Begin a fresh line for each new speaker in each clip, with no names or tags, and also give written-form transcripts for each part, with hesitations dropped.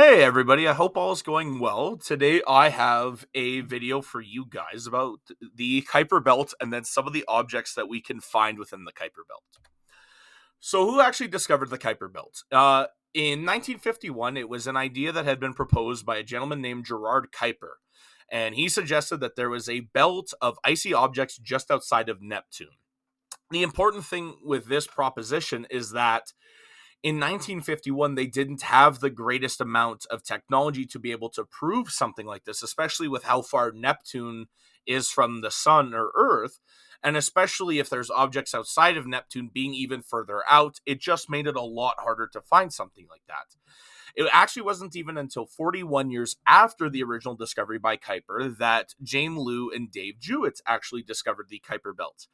Hey everybody, I hope all is going well. Today I have a video for you guys about the Kuiper belt and then some of the objects that we can find within the Kuiper belt. So who actually discovered the Kuiper belt? In 1951, it was an idea that had been proposed by a gentleman named Gerard Kuiper, and he suggested that there was a belt of icy objects just outside of Neptune. The important thing with this proposition is that in 1951, they didn't have the greatest amount of technology to be able to prove something like this, especially with how far Neptune is from the sun or Earth. And especially if there's objects outside of Neptune being even further out, it just made it a lot harder to find something like that. It actually wasn't even until 41 years after the original discovery by Kuiper that James Liu and Dave Jewett actually discovered the Kuiper belt.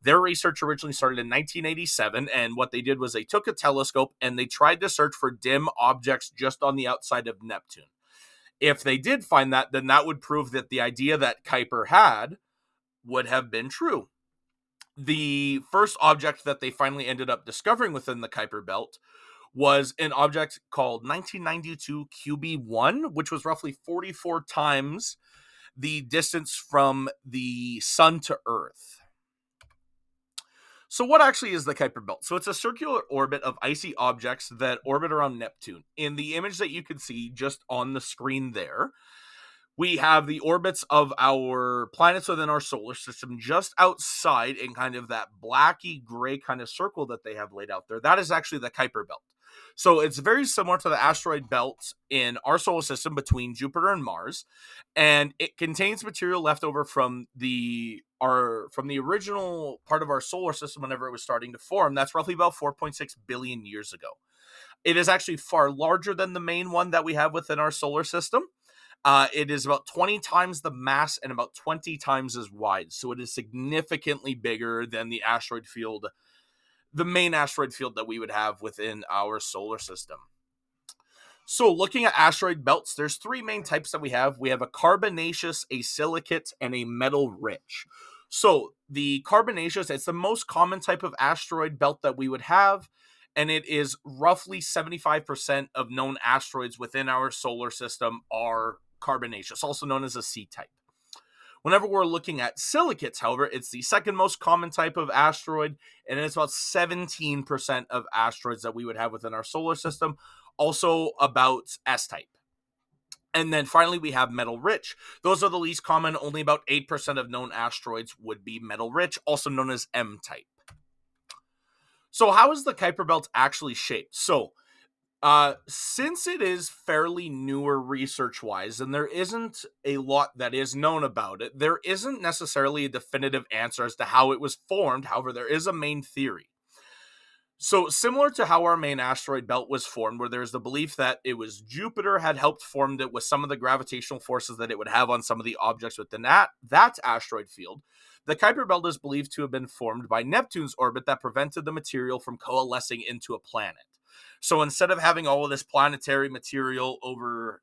Their research originally started in 1987, and what they did was they took a telescope and they tried to search for dim objects just on the outside of Neptune. If they did find that, then that would prove that the idea that Kuiper had would have been true. The first object that they finally ended up discovering within the Kuiper belt was an object called 1992 QB1, which was roughly 44 times the distance from the sun to Earth. So what actually is the Kuiper belt? So it's a circular orbit of icy objects that orbit around Neptune. In the image that you can see just on the screen there, we have the orbits of our planets within our solar system just outside in kind of that blacky gray kind of circle that they have laid out there. That is actually the Kuiper belt. So it's very similar to the asteroid belt in our solar system between Jupiter and Mars, and it contains material left over from the original part of our solar system whenever it was starting to form. That's roughly about 4.6 billion years ago. It is actually far larger than the main one that we have within our solar system. It is about 20 times the mass and about 20 times as wide. So it is significantly bigger than the main asteroid field that we would have within our solar system. So looking at asteroid belts, there's three main types that we have. We have a carbonaceous, a silicate, and a metal rich. So the carbonaceous, it's the most common type of asteroid belt that we would have, and it is roughly 75% of known asteroids within our solar system are carbonaceous, also known as a C-type. Whenever we're looking at silicates, however, it's the second most common type of asteroid, and it's about 17% of asteroids that we would have within our solar system, also about S-type. And then finally, we have metal rich. Those are the least common. Only about 8% of known asteroids would be metal rich, also known as M-type. So how is the Kuiper belt actually shaped? So since it is fairly newer research-wise, and there isn't a lot that is known about it, there isn't necessarily a definitive answer as to how it was formed. However, there is a main theory. So similar to how our main asteroid belt was formed, where there's the belief that it was Jupiter had helped form it with some of the gravitational forces that it would have on some of the objects within that asteroid field, the Kuiper belt is believed to have been formed by Neptune's orbit that prevented the material from coalescing into a planet. So instead of having all of this planetary material over,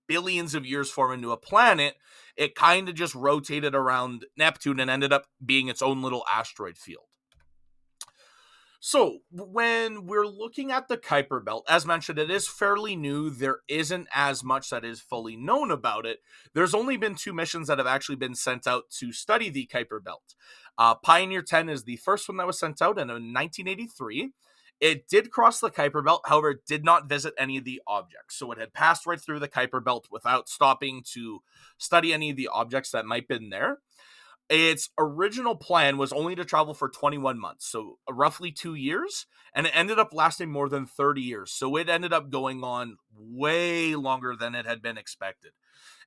billions of years form into a planet, it kind of just rotated around Neptune and ended up being its own little asteroid field. So when we're looking at the Kuiper belt, as mentioned, it is fairly new. There isn't as much that is fully known about it. There's only been two missions that have actually been sent out to study the Kuiper belt. Pioneer 10 is the first one that was sent out in 1983. It did cross the Kuiper belt, however, it did not visit any of the objects. So it had passed right through the Kuiper belt without stopping to study any of the objects that might have been there. Its original plan was only to travel for 21 months, so roughly 2 years, and it ended up lasting more than 30 years. So it ended up going on way longer than it had been expected.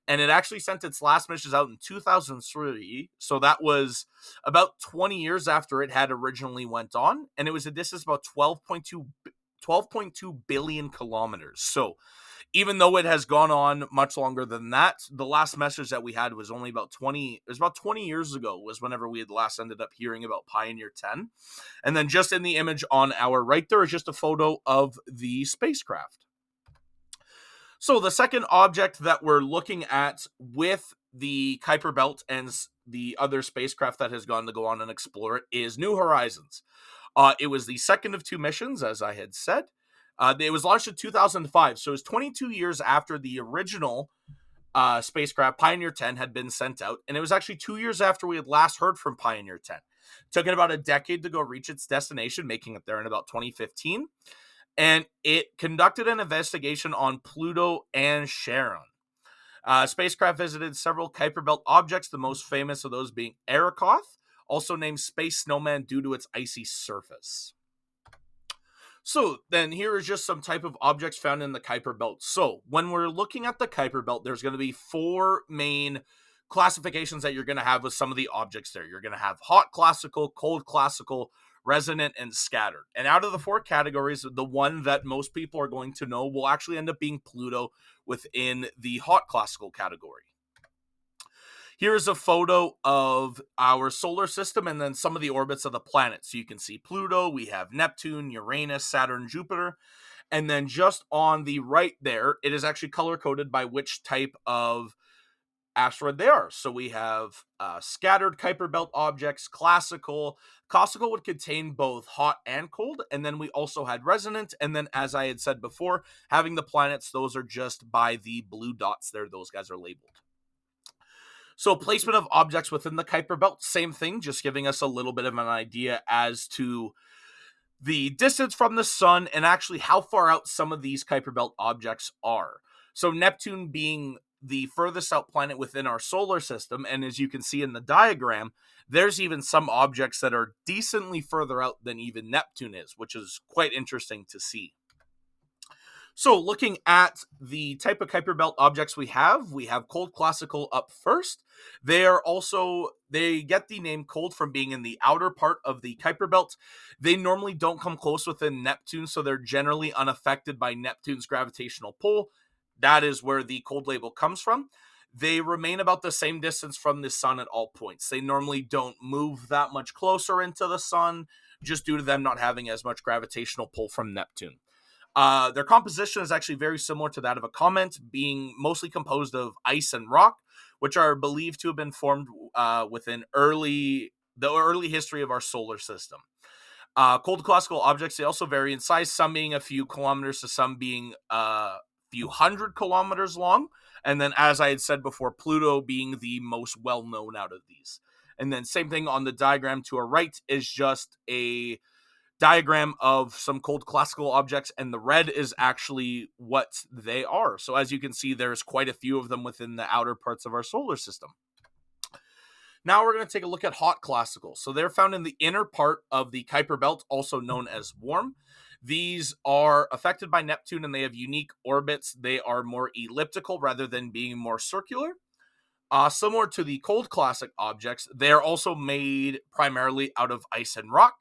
And it actually sent its last missions out in 2003, so that was about 20 years after it had originally went on, and it was a distance about 12.2 billion kilometers. So even though it has gone on much longer than that, the last message that we had was only about 20 years ago was whenever we had last ended up hearing about Pioneer 10. And then just in the image on our right there is just a photo of the spacecraft. So the second object that we're looking at with the Kuiper belt and the other spacecraft that has gone to go on and explore it is New Horizons. It was the second of two missions, as I had said. It was launched in 2005, so it was 22 years after the original spacecraft Pioneer 10 had been sent out, and it was actually 2 years after we had last heard from Pioneer 10. It took it about a decade to go reach its destination, making it there in about 2015, and it conducted an investigation on Pluto and Charon. Spacecraft visited several Kuiper Belt objects, the most famous of those being Arrokoth, also named Space Snowman due to its icy surface. So then here is just some type of objects found in the Kuiper Belt. So when we're looking at the Kuiper Belt, there's going to be four main classifications that you're going to have with some of the objects there. You're going to have hot classical, cold classical, resonant, and scattered. And out of the four categories, the one that most people are going to know will actually end up being Pluto within the hot classical category. Here's a photo of our solar system and then some of the orbits of the planets. So you can see Pluto, we have Neptune, Uranus, Saturn, Jupiter. And then just on the right there, it is actually color-coded by which type of asteroid they are. So we have scattered Kuiper Belt objects, classical. Classical would contain both hot and cold. And then we also had resonant. And then, as I had said before, having the planets, those are just by the blue dots there. Those guys are labeled. So placement of objects within the Kuiper Belt, same thing, just giving us a little bit of an idea as to the distance from the sun and actually how far out some of these Kuiper Belt objects are. So Neptune being the furthest out planet within our solar system, and as you can see in the diagram, there's even some objects that are decently further out than even Neptune is, which is quite interesting to see. So looking at the type of Kuiper Belt objects we have cold classical up first. They get the name cold from being in the outer part of the Kuiper Belt. They normally don't come close within Neptune, so they're generally unaffected by Neptune's gravitational pull. That is where the cold label comes from. They remain about the same distance from the sun at all points. They normally don't move that much closer into the sun, just due to them not having as much gravitational pull from Neptune. Their composition is actually very similar to that of a comet, being mostly composed of ice and rock, which are believed to have been formed within the early history of our solar system. Cold classical objects, they also vary in size, some being a few kilometers to some being a few hundred kilometers long. And then, as I had said before, Pluto being the most well-known out of these. And then same thing on the diagram to our right is just a diagram of some cold classical objects, and the red is actually what they are. So as you can see, there's quite a few of them within the outer parts of our solar system. Now we're going to take a look at hot classical. So they're found in the inner part of the Kuiper Belt, also known as warm. These are affected by Neptune and they have unique orbits. They are more elliptical rather than being more circular. Similar to the cold classic objects, they are also made primarily out of ice and rock.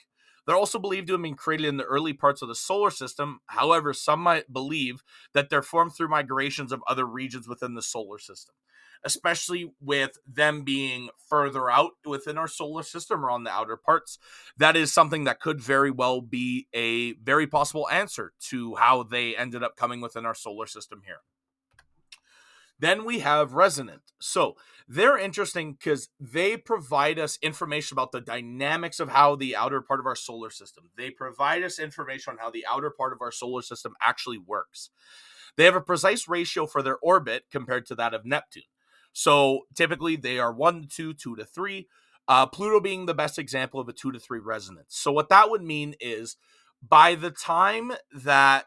They're also believed to have been created in the early parts of the solar system. However, some might believe that they're formed through migrations of other regions within the solar system, especially with them being further out within our solar system or on the outer parts. That is something that could very well be a very possible answer to how they ended up coming within our solar system here. Then we have resonant. So they're interesting because they provide us information about the dynamics of how the outer part of our solar system. They provide us information on how the outer part of our solar system actually works. They have a precise ratio for their orbit compared to that of Neptune. So typically they are 1 to 2, 2 to 3. Pluto being the best example of a 2 to 3 resonance. So what that would mean is by the time that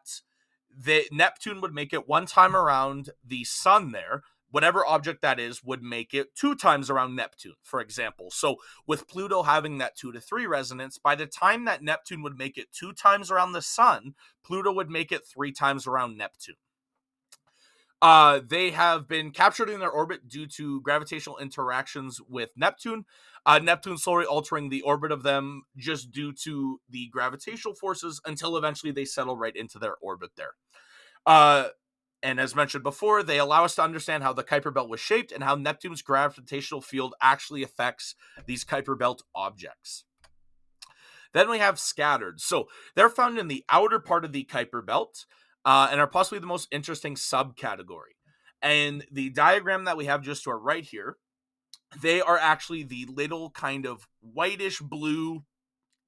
Neptune would make it one time around the sun there, whatever object that is would make it 2 times around Neptune, for example. So with Pluto having that 2 to 3 resonance, by the time that Neptune would make it 2 times around the sun, Pluto would make it 3 times around Neptune. They have been captured in their orbit due to gravitational interactions with Neptune. Neptune slowly altering the orbit of them just due to the gravitational forces until eventually they settle right into their orbit there. And as mentioned before, they allow us to understand how the Kuiper Belt was shaped and how Neptune's gravitational field actually affects these Kuiper Belt objects. Then we have scattered. So they're found in the outer part of the Kuiper Belt and are possibly the most interesting subcategory. And the diagram that we have just to our right here, they are actually the little kind of whitish blue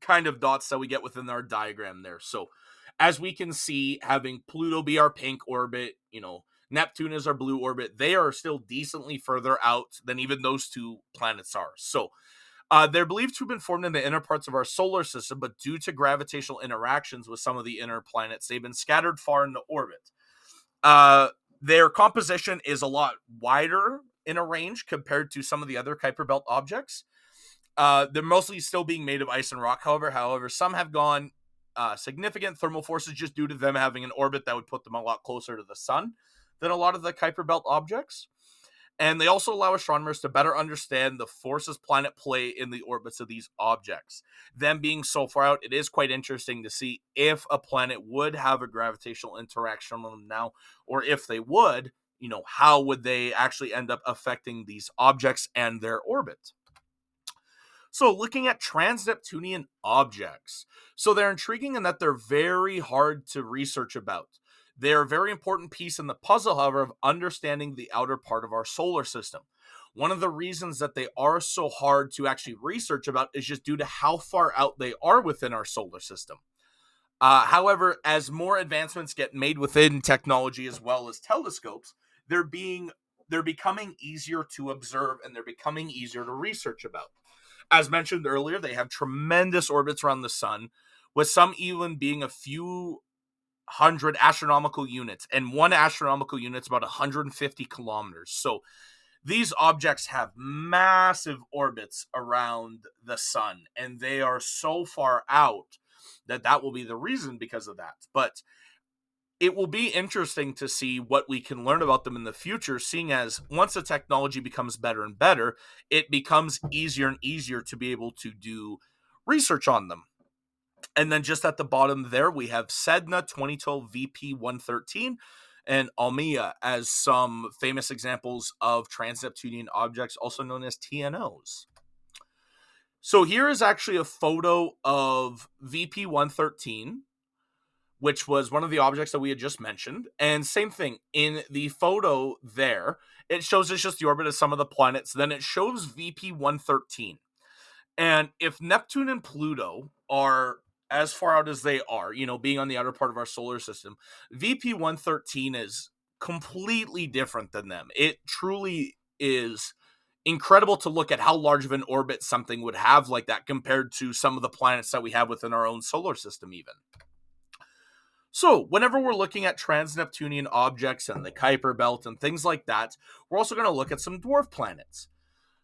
kind of dots that we get within our diagram there. So As we can see, having Pluto be our pink orbit, Neptune is our blue orbit, they are still decently further out than even those two planets are. So they're believed to have been formed in the inner parts of our solar system, but due to gravitational interactions with some of the inner planets, they've been scattered far into orbit. Uh, their composition is a lot wider in a range compared to some of the other Kuiper Belt objects. They're mostly still being made of ice and rock, however, some have gone significant thermal forces just due to them having an orbit that would put them a lot closer to the sun than a lot of the Kuiper Belt objects. And they also allow astronomers to better understand the forces planet play in the orbits of these objects. Them being so far out, it is quite interesting to see if a planet would have a gravitational interaction on them now, or if they would, how would they actually end up affecting these objects and their orbit. So, looking at trans-Neptunian objects. So, they're intriguing in that they're very hard to research about. They're a very important piece in the puzzle, however, of understanding the outer part of our solar system. One of the reasons that they are so hard to actually research about is just due to how far out they are within our solar system. However, as more advancements get made within technology as well as telescopes, they're being they're becoming easier to observe and they're becoming easier to research about. As mentioned earlier, they have tremendous orbits around the sun, with some even being a few hundred astronomical units, and one astronomical unit is about 150 kilometers. So these objects have massive orbits around the sun, and they are so far out that will be the reason because of that. But it will be interesting to see what we can learn about them in the future, seeing as once the technology becomes better and better, it becomes easier and easier to be able to do research on them. And then just at the bottom there, we have Sedna 2012 VP 113 and Almia as some famous examples of trans-Neptunian objects, also known as TNOs. So here is actually a photo of VP 113, which was one of the objects that we had just mentioned. And same thing, in the photo there, it shows us just the orbit of some of the planets. Then it shows VP 113. And if Neptune and Pluto are as far out as they are, being on the outer part of our solar system, VP 113 is completely different than them. It truly is incredible to look at how large of an orbit something would have like that compared to some of the planets that we have within our own solar system, even. So, whenever we're looking at trans-Neptunian objects and the Kuiper Belt and things like that, we're also going to look at some dwarf planets.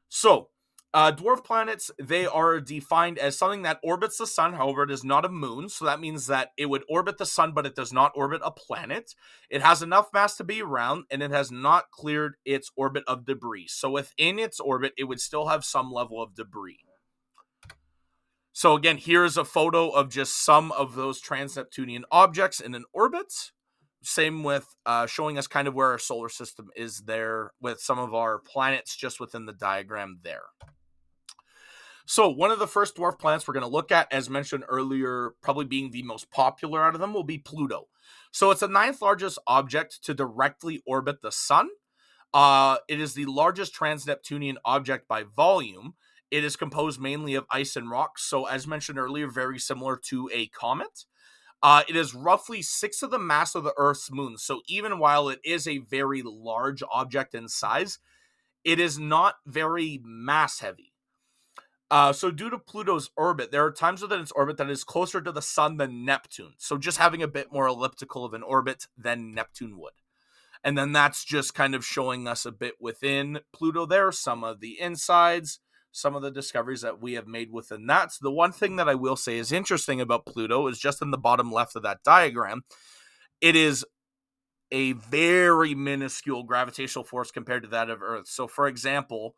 So, dwarf planets, they are defined as something that orbits the sun. However, it is not a moon, so that means that it would orbit the sun, but it does not orbit a planet. It has enough mass to be around, and it has not cleared its orbit of debris. So, within its orbit, it would still have some level of debris. So again, here's a photo of just some of those trans-Neptunian objects in an orbit. Same with showing us kind of where our solar system is there with some of our planets just within the diagram there. So one of the first dwarf planets we're going to look at, as mentioned earlier, probably being the most popular out of them, will be Pluto. So it's the 9th largest object to directly orbit the sun. It is the largest trans-Neptunian object by volume. It is composed mainly of ice and rock, so as mentioned earlier, very similar to a comet. It is roughly 6 of the mass of the Earth's moon, so even while it is a very large object in size, it is not very mass heavy. So due to Pluto's orbit, there are times within its orbit that is closer to the sun than Neptune, so just having a bit more elliptical of an orbit than Neptune would. And then that's just kind of showing us a bit within Pluto there, some of the insides, some of the discoveries that we have made within that. So the one thing that I will say is interesting about Pluto is just in the bottom left of that diagram, it is a very minuscule gravitational force compared to that of Earth. So for example,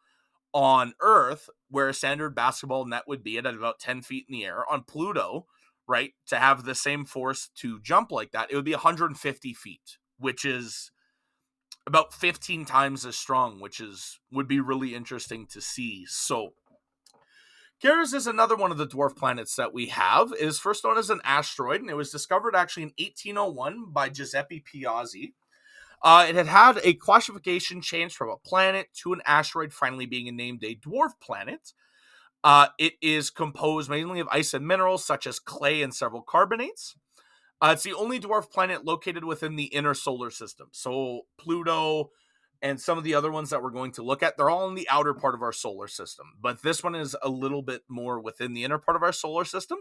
on Earth, where a standard basketball net would be at about 10 feet in the air, on Pluto, right, to have the same force to jump like that, it would be 150 feet, which is about 15 times as strong, which would be really interesting to see. So Ceres is another one of the dwarf planets that we have. It is first known as an asteroid, and it was discovered actually in 1801 by Giuseppe Piazzi. It had a classification change from a planet to an asteroid, finally being named a dwarf planet. It is composed mainly of ice and minerals such as clay and several carbonates. It's the only dwarf planet located within the inner solar system. So Pluto and some of the other ones that we're going to look at, they're all in the outer part of our solar system. But this one is a little bit more within the inner part of our solar system.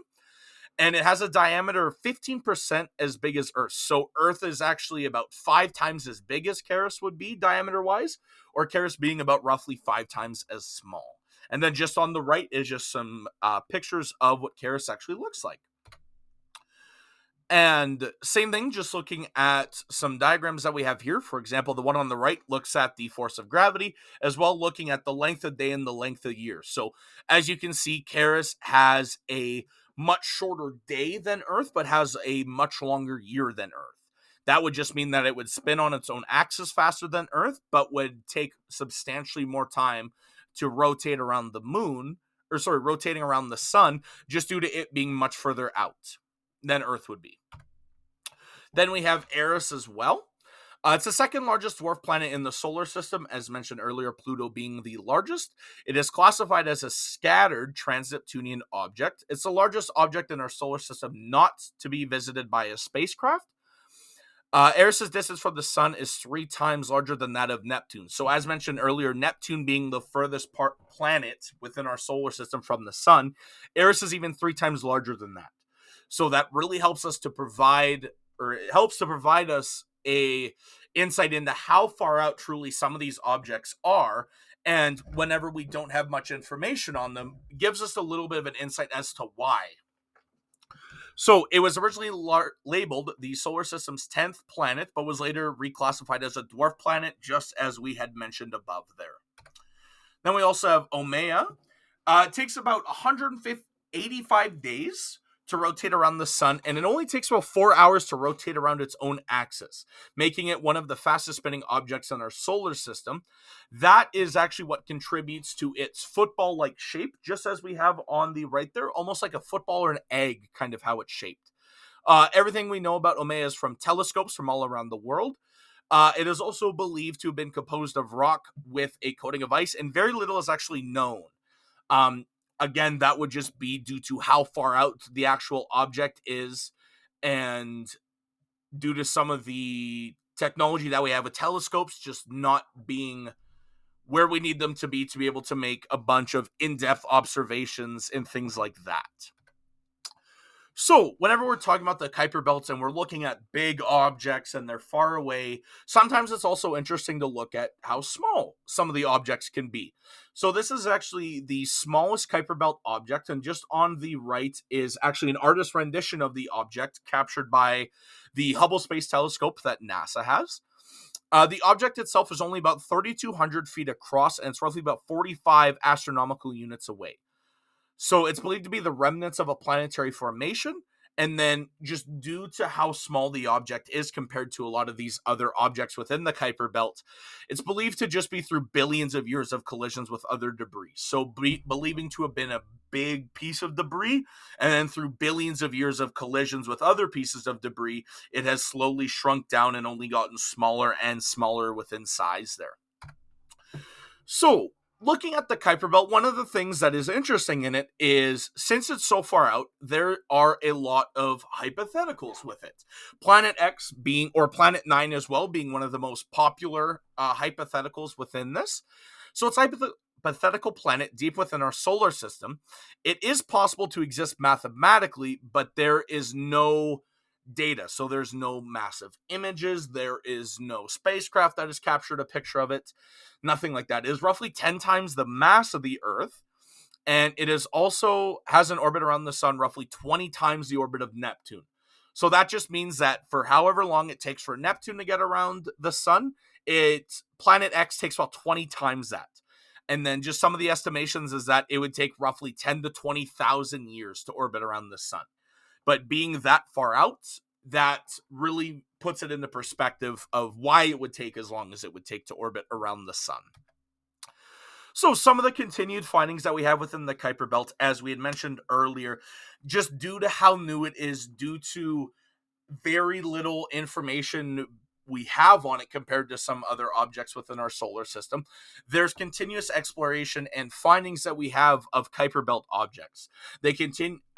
And it has a diameter 15% as big as Earth. So Earth is actually about 5 times as big as Charis would be diameter-wise, or Charis being about roughly 5 times as small. And then just on the right is just some pictures of what Charis actually looks like. And same thing, just looking at some diagrams that we have here. For example, the one on the right looks at the force of gravity, as well looking at the length of day and the length of year. So as you can see, Charis has a much shorter day than Earth, but has a much longer year than Earth. That would just mean that it would spin on its own axis faster than Earth, but would take substantially more time to rotate around the moon, rotating around the sun, just due to it being much further out than Earth would be. Then we have Eris as well. It's the second largest dwarf planet in the solar system, as mentioned earlier, Pluto being the largest. It is classified as a scattered trans-Neptunian object. It's the largest object in our solar system not to be visited by a spacecraft. Eris's distance from the sun is 3 times larger than that of Neptune. So as mentioned earlier, Neptune being the furthest planet within our solar system from the sun, Eris is even 3 times larger than that. So that really helps us to provide, or it helps to provide us a insight into how far out truly some of these objects are. And whenever we don't have much information on them, gives us a little bit of an insight as to why. So it was originally labeled the solar system's 10th planet, but was later reclassified as a dwarf planet, just as we had mentioned above there. Then we also have Omea. It takes about 185 days to rotate around the sun, and it only takes about 4 hours to rotate around its own axis, making it one of the fastest spinning objects in our solar system. That is actually what contributes to its football-like shape, just as we have on the right there, almost like a football or an egg, kind of how it's shaped. Everything we know about Omea is from telescopes from all around the world. It is also believed to have been composed of rock with a coating of ice, and very little is actually known. Again, that would just be due to how far out the actual object is, and due to some of the technology that we have with telescopes just not being where we need them to be able to make a bunch of in-depth observations and things like that. So, whenever we're talking about the Kuiper belts and we're looking at big objects and they're far away, sometimes it's also interesting to look at how small some of the objects can be. So, this is actually the smallest Kuiper belt object, and just on the right is actually an artist's rendition of the object captured by the Hubble Space Telescope that NASA has. The object itself is only about 3,200 feet across, and it's roughly about 45 astronomical units away. So it's believed to be the remnants of a planetary formation, and then just due to how small the object is compared to a lot of these other objects within the Kuiper belt, it's believed to just be through billions of years of collisions with other debris. So believing to have been a big piece of debris, and then through billions of years of collisions with other pieces of debris, it has slowly shrunk down and only gotten smaller and smaller within size there. So, looking at the Kuiper Belt, one of the things that is interesting in it is, since it's so far out, there are a lot of hypotheticals with it. Planet X being, or Planet 9 as well, being one of the most popular hypotheticals within this. So it's hypothetical planet deep within our solar system. It is possible to exist mathematically, but there is no data. So there's no massive images. There is no spacecraft that has captured a picture of it. Nothing like that. It is roughly 10 times the mass of the Earth, and it is also has an orbit around the sun roughly 20 times the orbit of Neptune. So that just means that for however long it takes for Neptune to get around the sun, Planet X takes about 20 times that. And then just some of the estimations is that it would take roughly 10 to 20,000 years to orbit around the sun. But being that far out, that really puts it into perspective of why it would take as long as it would take to orbit around the sun. So some of the continued findings that we have within the Kuiper Belt, as we had mentioned earlier, just due to how new it is, due to very little information we have on it compared to some other objects within our solar system, there's continuous exploration and findings that we have of Kuiper belt objects.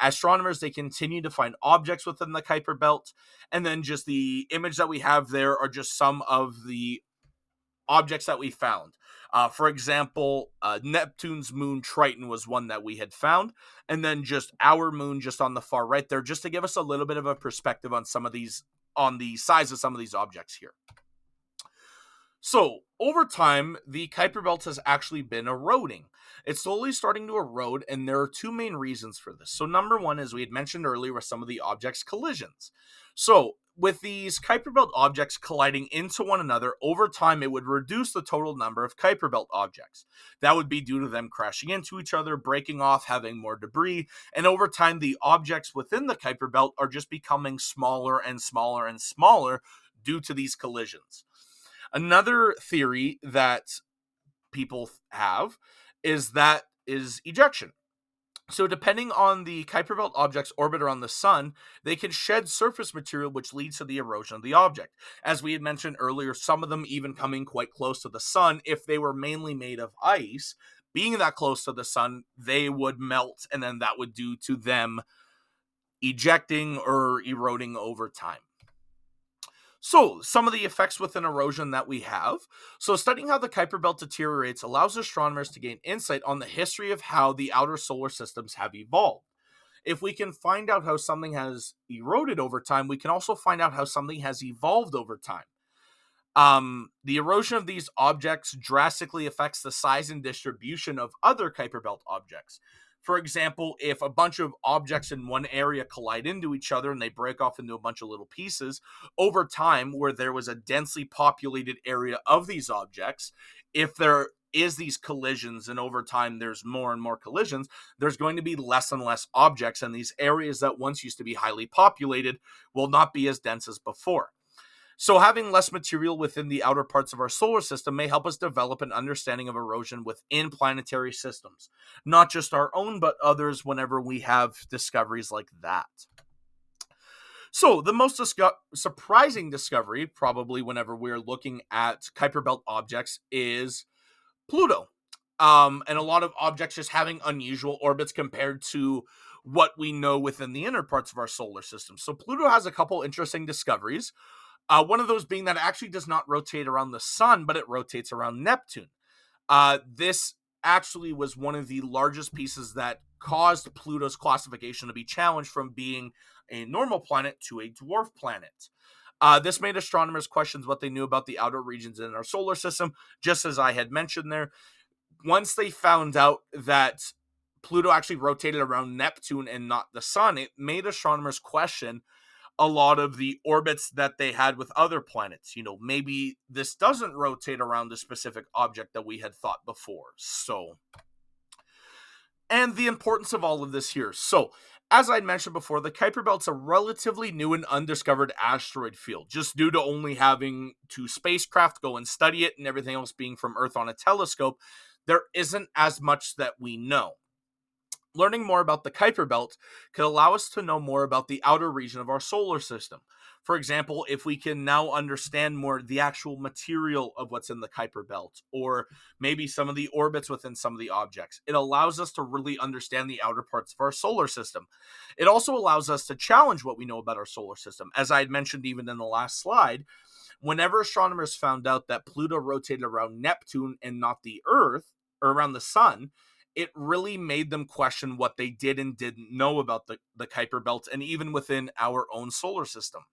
Astronomers, they continue to find objects within the Kuiper belt, and then just the image that we have there are just some of the objects that we found. For example, Neptune's moon Triton was one that we had found, and then just our moon just on the far right there, just to give us a little bit of a perspective on some of these, on the size of some of these objects here. So, over time, the Kuiper belt has actually been eroding. It's slowly starting to erode, and there are two main reasons for this. So, number one, as we had mentioned earlier, with some of the objects' collisions. So, with these Kuiper belt objects colliding into one another, over time, it would reduce the total number of Kuiper belt objects. That would be due to them crashing into each other, breaking off, having more debris, and over time, the objects within the Kuiper belt are just becoming smaller and smaller and smaller due to these collisions. Another theory that people have is ejection. So depending on the Kuiper belt object's orbit around the sun, they can shed surface material which leads to the erosion of the object. As we had mentioned earlier, some of them even coming quite close to the sun. If they were mainly made of ice, being that close to the sun, they would melt, and then that would do to them ejecting or eroding over time. So, some of the effects within erosion that we have. So, studying how the Kuiper belt deteriorates allows astronomers to gain insight on the history of how the outer solar systems have evolved. If we can find out how something has eroded over time, we can also find out how something has evolved over time. The erosion of these objects drastically affects the size and distribution of other Kuiper belt objects. For example, if a bunch of objects in one area collide into each other and they break off into a bunch of little pieces, over time, where there was a densely populated area of these objects, if there is these collisions and over time there's more and more collisions, there's going to be less and less objects, and these areas that once used to be highly populated will not be as dense as before. So, having less material within the outer parts of our solar system may help us develop an understanding of erosion within planetary systems, not just our own, but others whenever we have discoveries like that. So, the most surprising discovery, probably whenever we're looking at Kuiper Belt objects, is Pluto. And a lot of objects just having unusual orbits compared to what we know within the inner parts of our solar system. So, Pluto has a couple interesting discoveries. One of those being that it actually does not rotate around the sun, but it rotates around Neptune. This actually was one of the largest pieces that caused Pluto's classification to be challenged from being a normal planet to a dwarf planet. This made astronomers question what they knew about the outer regions in our solar system, just as I had mentioned there. Once they found out that Pluto actually rotated around Neptune and not the sun, it made astronomers question a lot of the orbits that they had with other planets. Maybe this doesn't rotate around a specific object that we had thought before. So, and the importance of all of this here. So, as I mentioned before, the Kuiper Belt's a relatively new and undiscovered asteroid field, just due to only having two spacecraft go and study it and everything else being from Earth on a telescope. There isn't as much that we know. Learning more about the Kuiper Belt could allow us to know more about the outer region of our solar system. For example, if we can now understand more the actual material of what's in the Kuiper Belt, or maybe some of the orbits within some of the objects, it allows us to really understand the outer parts of our solar system. It also allows us to challenge what we know about our solar system. As I had mentioned even in the last slide, whenever astronomers found out that Pluto rotated around Neptune and not the Earth, or around the sun, it really made them question what they did and didn't know about the Kuiper Belt and even within our own solar system.